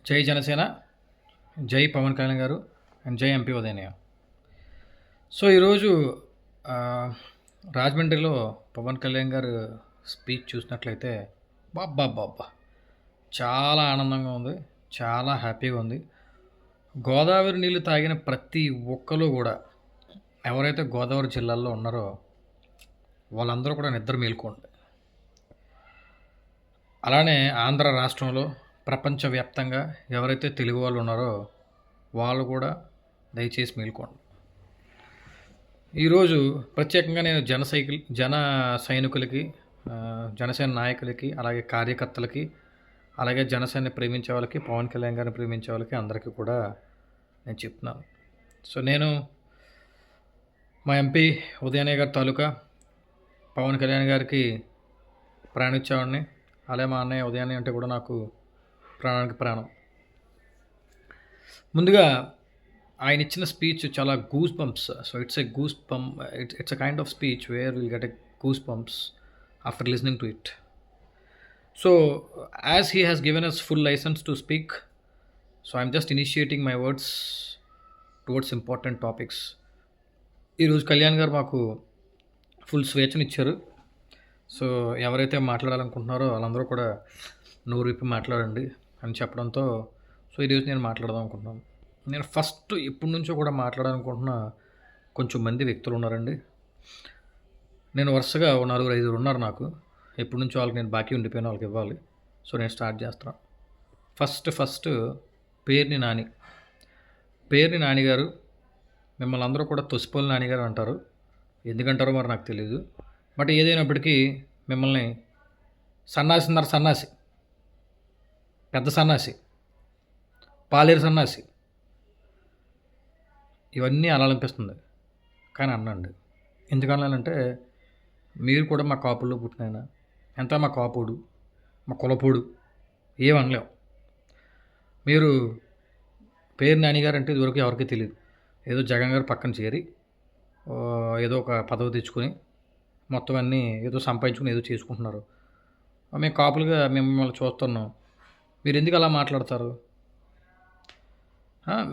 జై జనసేన, జై పవన్ కళ్యాణ్ గారు అండ్ జై ఎంపీ ఉదయనయ్య. సో ఈరోజు రాజమండ్రిలో పవన్ కళ్యాణ్ గారు స్పీచ్ చూసినట్లయితే బాబ్బా చాలా ఆనందంగా ఉంది, చాలా హ్యాపీగా ఉంది. గోదావరి నీళ్ళు తాగిన ప్రతి ఒక్కరు కూడా ఎవరైతే గోదావరి జిల్లాల్లో ఉన్నారో వాళ్ళందరూ కూడా నిద్ర మేలుకోండి. అలానే ఆంధ్ర రాష్ట్రంలో ప్రపంచవ్యాప్తంగా ఎవరైతే తెలుగు వాళ్ళు ఉన్నారో వాళ్ళు కూడా దయచేసి మేల్కోండి. ఈరోజు ప్రత్యేకంగా నేను జన సైనికులకి, జనసేన నాయకులకి, అలాగే కార్యకర్తలకి, అలాగే జనసేనని ప్రేమించే వాళ్ళకి, పవన్ కళ్యాణ్ గారిని ప్రేమించే వాళ్ళకి అందరికీ కూడా నేను చెప్తున్నాను. సో నేను మా ఎంపీ ఉదయనయ్య గారి తాలూకా పవన్ కళ్యాణ్ గారికి ప్రాణించేవాడిని. అలాగే మా అన్నయ్య ఉదయనయ్య అంటే కూడా నాకు ప్రాణానికి ప్రాణం. ముందుగా ఆయన ఇచ్చిన స్పీచ్ చాలా goose bumps. So it's a kind of speech where will get a goose bumps after listening to it. So as he has given us full license to speak, so I'm just initiating my words towards important topics. ఈరోజు కళ్యాణ్ గారు మాకు full స్వేచ్ఛనిచ్చారు. So ఎవరైతే మాట్లాడాలనుకుంటున్నారో వాళ్ళందరూ కూడా నోరు విప్పి మాట్లాడండి అని చెప్పడంతో సో ఈరోజు నేను మాట్లాడదాం అనుకుంటున్నాను. నేను ఫస్ట్ ఎప్పటి నుంచో కూడా మాట్లాడాలనుకుంటున్న కొంచెం మంది వ్యక్తులు ఉన్నారండి. నేను వరుసగా 4-5 ఉన్నారు నాకు. ఎప్పటి నుంచో వాళ్ళకి నేను బాకీ ఉండిపోయిన వాళ్ళకి ఇవ్వాలి. సో నేను స్టార్ట్ చేస్తున్నాను. ఫస్ట్ పేర్ని నాని గారు. మిమ్మల్ని అందరూ కూడా తొసిపోలి నానిగారు అంటారు. ఎందుకంటారో మరి నాకు తెలియదు. బట్ ఏదైనప్పటికీ మిమ్మల్ని సన్నాసి, పెద్ద సన్నాసి, పాలేరు సన్నాసి ఇవన్నీ అనాలనిపిస్తుంది. కానీ అనండి. ఎందుకు అనాలంటే మీరు కూడా మా కాపుల్లో పుట్టినాయన, ఎంత మా కాపుడు, మా కులపోడు ఏమనలేం. మీరు పేరు నానిగారు అంటే ఇదివరకు ఎవరికీ తెలియదు. ఏదో జగన్ గారు పక్కన చేరి ఏదో ఒక పదవి తెచ్చుకొని మొత్తం అన్నీ ఏదో సంపాదించుకుని ఏదో చేసుకుంటున్నారు. మేము కాపులుగా మిమ్మల్ని చూస్తున్నాం. మీరు ఎందుకు అలా మాట్లాడతారు?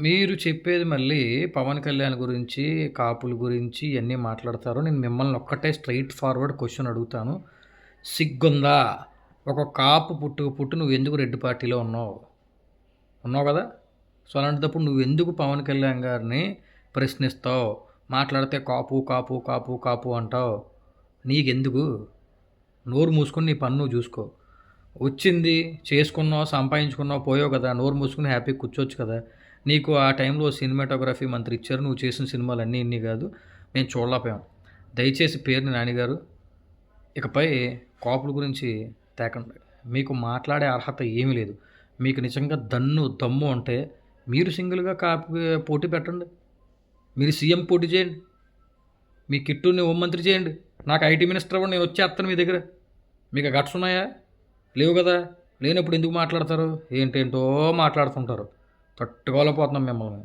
మీరు చెప్పేది మళ్ళీ పవన్ కళ్యాణ్ గురించి, కాపుల గురించి ఇవన్నీ మాట్లాడతారు. నేను మిమ్మల్ని ఒక్కటే స్ట్రైట్ ఫార్వర్డ్ క్వశ్చన్ అడుగుతాను. సిగ్గుందా? ఒక కాపు పుట్టు నువ్వు ఎందుకు రెడ్డి పార్టీలో ఉన్నావు కదా? సో అలాంటిదప్పుడు నువ్వు ఎందుకు పవన్ కళ్యాణ్ గారిని ప్రశ్నిస్తావు? మాట్లాడితే కాపు కాపు కాపు కాపు అంటావు. నీకెందుకు? నోరు మూసుకొని నీ పన్ను నువ్వు చూసుకో. వచ్చింది చేసుకున్నావు, సంపాదించుకున్నావు, పోయావు కదా, నోరు మూసుకుని హ్యాపీగా కూర్చోవచ్చు కదా. నీకు ఆ టైంలో సినిమాటోగ్రఫీ మంత్రి ఇచ్చారు. నువ్వు చేసిన సినిమాలు అన్నీ కాదు, మేము చూడలేకపోయాం. దయచేసి పేరుని నానిగారు ఇకపై కాపుల గురించి తేకండి. మీకు మాట్లాడే అర్హత ఏమీ లేదు. మీకు నిజంగా దమ్ము అంటే మీరు సింగిల్గా కాపు పోటీ పెట్టండి. మీరు సీఎం పోటీ చేయండి. మీ కిట్టుని హోంమంత్రి చేయండి. నాకు ఐటీ మినిస్టర్ అవ్వండి, నేను వచ్చేస్తాను మీ దగ్గర. మీకు గట్స్ ఉన్నాయా? లేవు కదా. లేనప్పుడు ఎందుకు మాట్లాడతారు? ఏంటేంటో మాట్లాడుతుంటారు. తట్టుకోలేకపోతున్నాం మిమ్మల్ని.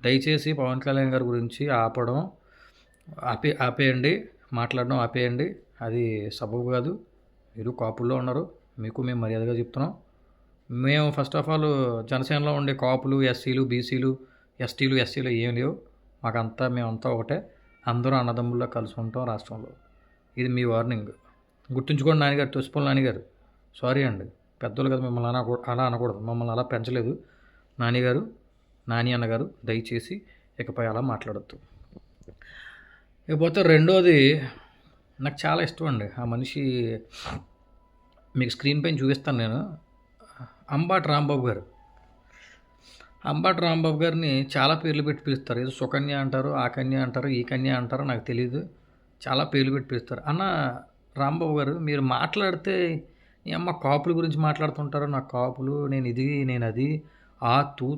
దయచేసి పవన్ కళ్యాణ్ గారి గురించి ఆపేయండి, మాట్లాడడం ఆపేయండి. అది సబబు కాదు. మీరు కాపుల్లో ఉన్నారు, మీకు మేము మర్యాదగా చెప్తున్నాం. మేము ఫస్ట్ ఆఫ్ ఆల్ జనసేనలో ఉండే కాపులు, ఎస్సీలు, బీసీలు, ఎస్టీలు ఏం లేవు. మేమంతా ఒకటే. అందరూ అన్నదమ్ముల్లో కలిసి ఉంటాం రాష్ట్రంలో. ఇది మీ వార్నింగ్. గుర్తుంచుకోండి నాన్నగారు, తొసిపోలి నాన్నగారు. సారీ అండి, పెద్దోళ్ళు కదా, మిమ్మల్ని అలా అనకూడదు. మమ్మల్ని అలా పెంచలేదు నాని అన్నగారు. దయచేసి ఇకపై అలా మాట్లాడద్దు. ఇకపోతే రెండోది, నాకు చాలా ఇష్టం అండి ఆ మనిషి. మీకు స్క్రీన్ పైన చూపిస్తాను నేను. అంబటి రాంబాబు గారిని చాలా పేర్లు పెట్టి పిలుస్తారు. ఏదో సుకన్య అంటారు, ఆ కన్య అంటారు, ఈ కన్య అంటారు, నాకు తెలియదు. చాలా పేర్లు పెట్టి పిలుస్తారు. అన్న రాంబాబు గారు, మీరు మాట్లాడితే ఈ అమ్మ కాపుల గురించి మాట్లాడుతుంటారు. నాకు కాపులు, నేను ఇది, నేను అది,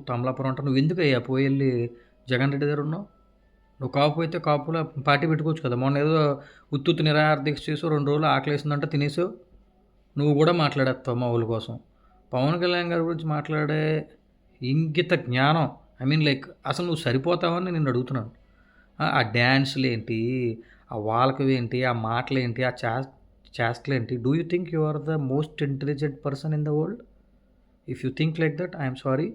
తమలాపురం అంటారు. నువ్వు ఎందుకు అయ్యా పోయి జగన్ రెడ్డి దగ్గర ఉన్నావు? నువ్వు కాపు అయితే కాపుల పార్టీ పెట్టుకోవచ్చు కదా. మొన్న ఏదో ఉత్తుత్తు నిరాహార దీక్ష చేసి 2 రోజులు ఆకలేసిందంటే తినేసావు. నువ్వు కూడా మాట్లాడేస్తావు మా ఊళ్ళ కోసం. పవన్ కళ్యాణ్ గారి గురించి మాట్లాడే ఇంగిత జ్ఞానం, అసలు నువ్వు సరిపోతావని నేను అడుగుతున్నాను. ఆ డ్యాన్సులు ఏంటి, ఆ వాలకం ఏంటి, ఆ మాటలు ఏంటి, ఆ చేష్టలు ఏంటి? Do you think you are the most intelligent person in the world? If you think like that I'm sorry,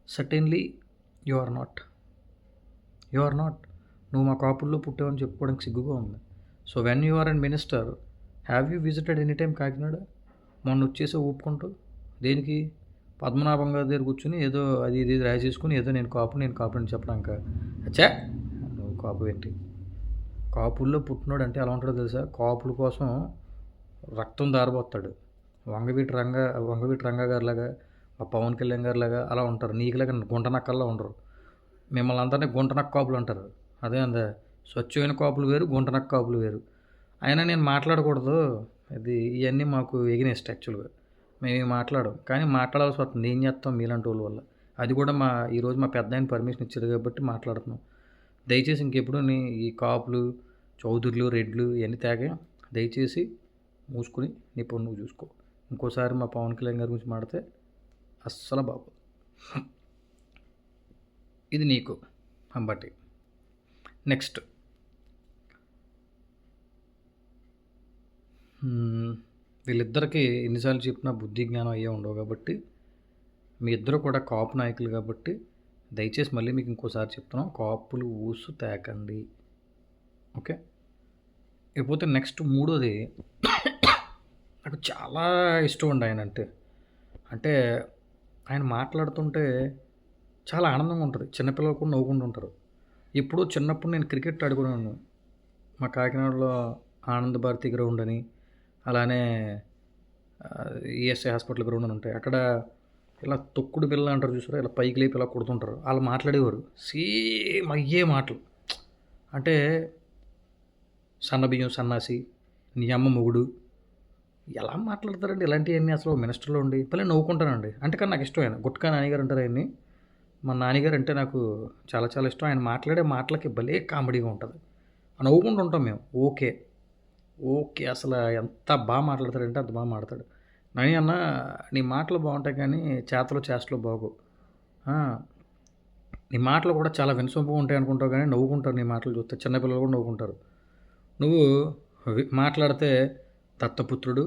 certainly you are not. You are not. నువ్వు మా కాపుల్లో పుట్టావని చెప్పుకోవడానికి సిగ్గుగా ఉంది. So when you are and minister, have you visited any time Kakinada? మొన్న వచ్చేసి ఊపుకుంటూ దేనికి? పద్మనాభం గారి దగ్గర కూర్చుని ఏదో అది ఇది రాసేసుకుని ఏదో నేను కాపు అని చెప్పడాక. అచ్చా, నువ్వు కాపు ఏంటి? కాపుల్లో పుట్టినోడు అంటే ఎలా ఉంటాడో తెలుసా? కాపుల కోసం రక్తం దారిపోతాడు. వంగవీటి రంగా గారిలాగా, మా పవన్ కళ్యాణ్ గారిలాగా అలా ఉంటారు. నీకులాగా గుంట నక్కల్లా ఉండరు. మిమ్మల్ని అందరినీ గుంట నక్క కాపులు అంటారు. అదే అంద స్వచ్ఛమైన కాపులు వేరు, గుంట నక్క కాపులు వేరు. అయినా నేను మాట్లాడకూడదు, ఇది ఇవన్నీ మాకు ఎగినెస్ట్ యాక్చువల్గా. మేము మాట్లాడం, కానీ మాట్లాడాల్సి వస్తుంది. ఏం చేస్తాం మీలాంటి వాళ్ళ వల్ల. అది కూడా ఈరోజు మా పెద్ద ఆయన పర్మిషన్ ఇచ్చారు కాబట్టి మాట్లాడుతున్నాం. దయచేసి ఇంకెప్పుడు ఈ కాపులు, చౌదరులు, రెడ్లు ఇవన్నీ తేగా. దయచేసి మూసుకుని నీ పని నువ్వు చూసుకో. ఇంకోసారి మా పవన్ కళ్యాణ్ గారి గురించి మాడితే అస్సలు బాబు. ఇది నీకు అంబటి. నెక్స్ట్, వీళ్ళిద్దరికి ఎన్నిసార్లు చెప్పినా బుద్ధి జ్ఞానం అయ్యే ఉండవు కాబట్టి, మీ ఇద్దరు కూడా కాపు నాయకులు కాబట్టి దయచేసి మళ్ళీ మీకు ఇంకోసారి చెప్తున్నాం, కాపులు ఊసు తేకండి. ఓకే. ఇకపోతే నెక్స్ట్ మూడోది, నాకు చాలా ఇష్టం అండి ఆయన అంటే ఆయన మాట్లాడుతుంటే చాలా ఆనందంగా ఉంటుంది. చిన్నపిల్లలు కూడా నవ్వుకుంటూ ఉంటారు. ఎప్పుడో చిన్నప్పుడు నేను క్రికెట్ ఆడుకున్నాను. మా కాకినాడలో ఆనంద భారతి గ్రౌండ్ అని, అలానే ఈఎస్ఐ హాస్పిటల్ గ్రౌండ్ అని ఉంటాయి. అక్కడ ఇలా తొక్కుడు బిళ్ళ అంటారు చూసారా, ఇలా పైకి లేపి ఇలా కొడుతుంటారు. వాళ్ళు మాట్లాడేవారు సేమ్ అయ్యే మాటలు. అంటే సన్నబియ్యం సన్నాసి, నీ అమ్మ మొగుడు, ఎలా మాట్లాడతారండి ఇలాంటివన్నీ? అసలు మినిస్టర్లో ఉండి పల్లె నవ్వుకుంటానండి. అంటే కానీ నాకు ఇష్టం ఆయన గుట్కా నానిగారు అంటారు ఆయన్ని. మా నాన్నగారు అంటే నాకు చాలా చాలా ఇష్టం. ఆయన మాట్లాడే మాటలకి భలే కామెడీగా ఉంటుంది. నవ్వుకుంటూ ఉంటాం మేము. ఓకే ఓకే, అసలు ఎంత బాగా మాట్లాడతాడంటే అంత బాగా మాట్లాడతాడు. నాని అన్న, నీ మాటలు బాగుంటాయి కానీ చేష్టలు బాగు. నీ మాటలు కూడా చాలా వినసొంపుగా ఉంటాయి అనుకుంటావు, కానీ నవ్వుకుంటారు నీ మాటలు చూస్తే. చిన్నపిల్లలు కూడా నవ్వుకుంటారు. నువ్వు మాట్లాడితే దత్తపుత్రుడు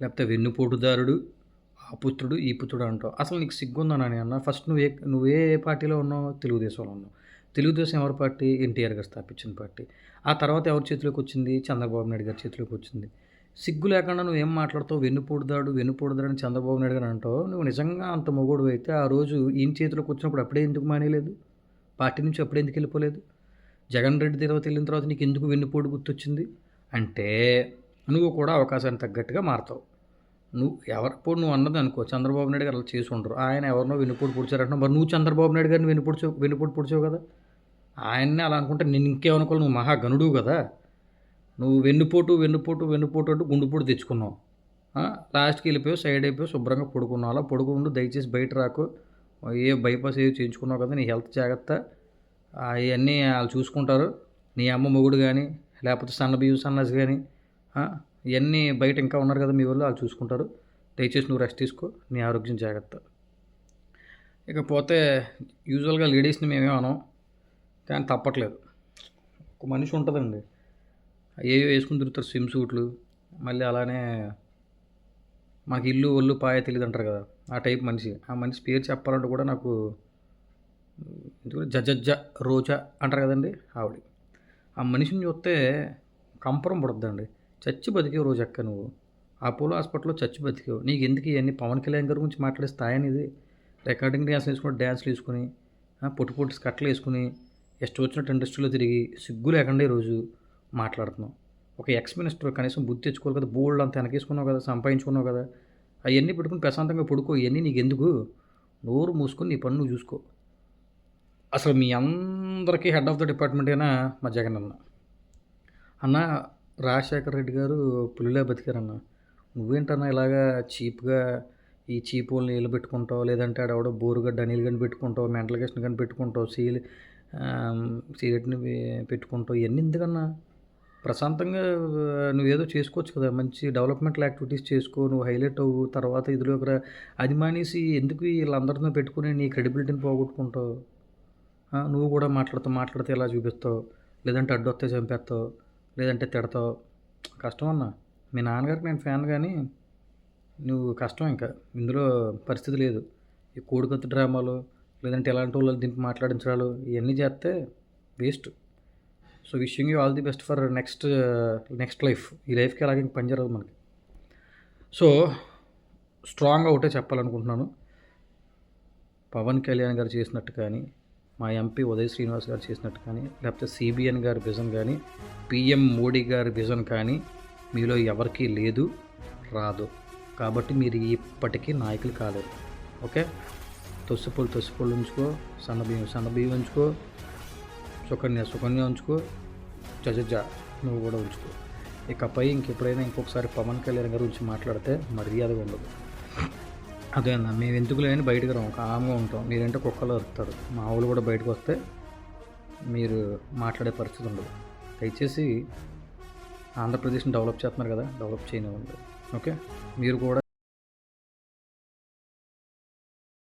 లేకపోతే వెన్నుపోటుదారుడు, ఆ పుత్రుడు ఈ పుత్రుడు అంటావు. అసలు నీకు సిగ్గుందా నాని అన్న? ఫస్ట్ నువ్వే పార్టీలో ఉన్నావు? తెలుగుదేశంలో ఉన్నావు. తెలుగుదేశం ఎవరి పార్టీ? ఎన్టీఆర్ గారు స్థాపించిన పార్టీ. ఆ తర్వాత ఎవరి చేతిలోకి వచ్చింది? చంద్రబాబు నాయుడు గారి చేతిలోకి వచ్చింది. సిగ్గు లేకుండా నువ్వేం మాట్లాడతావు? వెన్నుపోటుదాడు అని చంద్రబాబు నాయుడు గారు అంటావు. నువ్వు నిజంగా అంత మొగోడు అయితే ఆ రోజు ఈయన చేతిలోకి వచ్చినప్పుడు అప్పుడే ఎందుకు మానేయలేదు? పార్టీ నుంచి అప్పుడే ఎందుకు వెళ్ళిపోలేదు? జగన్ రెడ్డి తర్వాత వెళ్ళిన తర్వాత నీకు ఎందుకు వెన్నుపోటు గుర్తొచ్చింది? అంటే నువ్వు కూడా అవకాశాన్ని తగ్గట్టుగా మారుతావు. నువ్వు అన్నది అనుకో, చంద్రబాబు నాయుడు గారు అలా చేసి ఉండరు. ఆయన ఎవరినో వెన్నుపోటు పొడిచారంటున్నావు. మరి నువ్వు చంద్రబాబు నాయుడు గారిని వెన్నుపోటు పొడిచావు కదా. ఆయన్నే అలా అనుకుంటే నేను ఇంకేమనుకోవాలి? నువ్వు మహాగణుడు కదా. నువ్వు వెన్నుపోటు అంటూ గుండుపోటు తెచ్చుకున్నావు. లాస్ట్కి వెళ్ళిపోయావు, సైడ్ అయిపోయావు, శుభ్రంగా పడుకున్నావు. అలా పడుకుంటూ దయచేసి బయట రాకు. బైపాస్ ఏవి చేయించుకున్నావు కదా, నీ హెల్త్ జాగ్రత్త. అవన్నీ వాళ్ళు చూసుకుంటారు. నీ అమ్మ మొగుడు కానీ లేకపోతే సన్నబియ్యం సన్నాసి కానీ ఇవన్నీ బయట ఇంకా ఉన్నారు కదా మీ వాళ్ళు చూసుకుంటారు. దయచేసి నువ్వు రెస్ట్ తీసుకో, నీ ఆరోగ్యం జాగ్రత్త. ఇకపోతే యూజువల్గా లేడీస్ని మేమేమనం, కానీ తప్పట్లేదు. ఒక మనిషి ఉంటుందండి, ఏవో వేసుకుని తిరుగుతారు స్విమ్ సూట్లు, మళ్ళీ అలానే మాకు ఇల్లు ఒళ్ళు పాయ తెలియదు అంటారు కదా, ఆ టైప్ మనిషి. ఆ మనిషి పేరు చెప్పాలంటే కూడా నాకు జజజ్జ రోజా అంటారు కదండి, ఆవిడ. ఆ మనిషిని చూస్తే కంపరం పడుద్దండి. చచ్చి బతికేవు రోజక్క నువ్వు. ఆ అపోలో హాస్పిటల్లో చచ్చి బతికేవు. నీకు ఎందుకు ఇవన్నీ? పవన్ కళ్యాణ్ గారి గురించి మాట్లాడే స్థాయి అనేది. రికార్డింగ్ డ్యాన్స్ వేసుకుని డ్యాన్స్లు వేసుకుని పొట్టి స్కట్లు వేసుకుని ಎಷ್ಟು వచ్చినట్టు ఇండస్ట్రీలో తిరిగి సిగ్గు లేకుండా ఈరోజు మాట్లాడుతున్నావు. ఒక ఎక్స్ మినిస్టర్ కనీసం బుద్ధి తెచ్చుకోవాలి కదా. బోల్డ్ అంత వెనకేసుకున్నావు కదా, సంపాదించుకున్నావు కదా. అవన్నీ పెట్టుకుని ప్రశాంతంగా పడుకో. ఇవన్నీ నీకు ఎందుకు? నోరు మూసుకొని నీ పని నువ్వు చూసుకో. అసలు మీ అందరికీ హెడ్ ఆఫ్ ద డిపార్ట్మెంట్ అయినా మా జగన్ అన్న రాజశేఖర రెడ్డి గారు పులిలా బతికారన్న. నువ్వేంటన్నా ఇలాగా చీప్గా ఈ చీప్ వాళ్ళని నీళ్ళు పెట్టుకుంటావు, లేదంటే ఆడెవడో బోరుగడ్డ అనిల్ గని పెట్టుకుంటావు, మెంటల్ కేషన్ కానీ పెట్టుకుంటావు, సిగరెట్ని పెట్టుకుంటావు. ఇవన్నీ ఎందుకన్నా? ప్రశాంతంగా నువ్వేదో చేసుకోవచ్చు కదా, మంచి డెవలప్మెంటల్ యాక్టివిటీస్ చేసుకో, నువ్వు హైలైట్ అవ్వు. తర్వాత ఇదిలో ఒక అది మానేసి ఎందుకు వీళ్ళందరితో పెట్టుకుని నీ క్రెడిబిలిటీని పోగొట్టుకుంటావు? నువ్వు కూడా మాట్లాడితే ఎలా చూపిస్తావు, లేదంటే అడ్డొస్తే చంపేస్తావు, లేదంటే తిడతావు. కష్టం అన్న. మీ నాన్నగారికి నేను ఫ్యాన్, కానీ నువ్వు కష్టం ఇంకా. ఇందులో పరిస్థితి లేదు. ఈ కోడికత్తి డ్రామాలు, లేదంటే ఎలాంటి వాళ్ళని దింపి మాట్లాడించడాలు ఇవన్నీ చేస్తే waste. So wishing you all the best for next life. ఈ లైఫ్కి అలాగే ఇంక పనిచేయదు మనకి. సో స్ట్రాంగ్గా ఒకటే చెప్పాలనుకుంటున్నాను. పవన్ కళ్యాణ్ గారు చేసినట్టు కానీ, మా ఎంపీ ఉదయ్ శ్రీనివాస్ గారు చేసినట్టు కానీ, లేకపోతే సిబిఎన్ గారి విజన్ కానీ, పిఎం మోడీ గారి విజన్ కానీ మీలో ఎవరికీ లేదు, రాదు. కాబట్టి మీరు ఇప్పటికీ నాయకులు కాలేరు. ఓకే, తొస్సిపళ్ళు ఉంచుకో, సన్నబియ్యం ఉంచుకో, సుకన్య ఉంచుకో, జజజ నువ్వు కూడా ఉంచుకో. ఇకపై ఇంకెప్పుడైనా ఇంకొకసారి పవన్ కళ్యాణ్ గారి గురించి మాట్లాడితే మర్యాదగా ఉండదు. అదే అన్న, మేము ఎందుకు లేని బయటకు రాము, కామ్గా ఉంటాం. మీరంటే కుక్కలు అరుస్తారు. మా వాళ్ళు కూడా బయటకు వస్తే మీరు మాట్లాడే పరిస్థితి ఉండదు. దయచేసి ఆంధ్రప్రదేశ్ని డెవలప్ చేస్తున్నారు కదా, డెవలప్ చేయనివ్వండి. ఓకే, మీరు కూడా